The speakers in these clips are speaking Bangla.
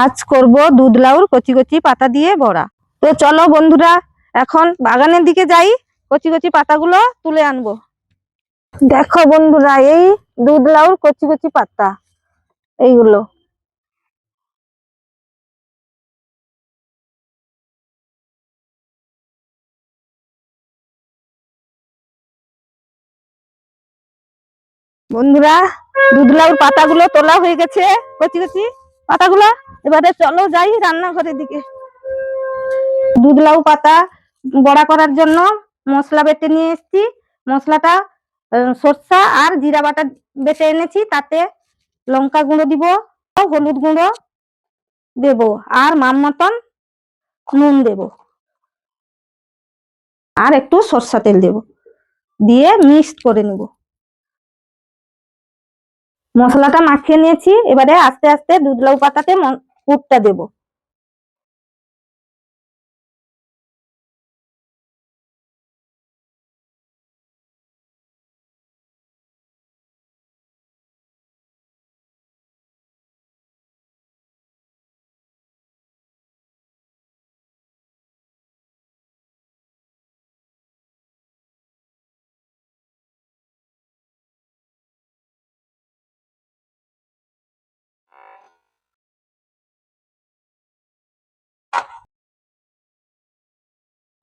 আজ করব দুধ লাউর কচি কচি পাতা দিয়ে বড়া। তো চলো বন্ধুরা, এখন বাগানের দিকে যাই, কচি কচি পাতাগুলো তুলে আনবো। দেখো বন্ধুরা, এই দুধ লাউর কচি কচি পাতা এইগুলো। বন্ধুরা, দুধ লাউর পাতাগুলো তোলা হয়ে গেছে, কচি কচি পাতাগুলো। এবারে চলো যাই রান্নাঘরের দিকে। দুধ লাউ পাতা বড়া করার জন্য মশলা বেটে নিয়ে এসেছি। মশলাটা সরষা আর জিরা বাটা বেটে এনেছি, তাতে লঙ্কা গুঁড়ো দিব, হলুদ গুঁড়ো দেব, আর মাম মতন নুন দেব, আর একটু সরষা তেল দেব, দিয়ে মিক্সড করে নেব। মশলাটা মাখিয়ে নিয়েছি, এবারে আস্তে আস্তে দুধ লাউ পাতাতে পুরটা দেব।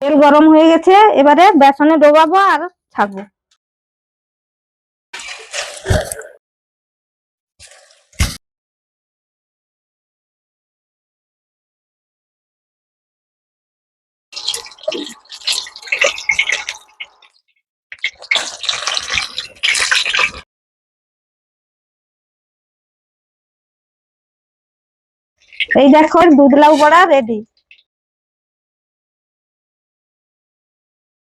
তেল গরম হয়ে গেছে, এবারে বেসনে ডোবাবো আর ছাকবো। এই দেখো দুধ লাউ বড়া রেডি।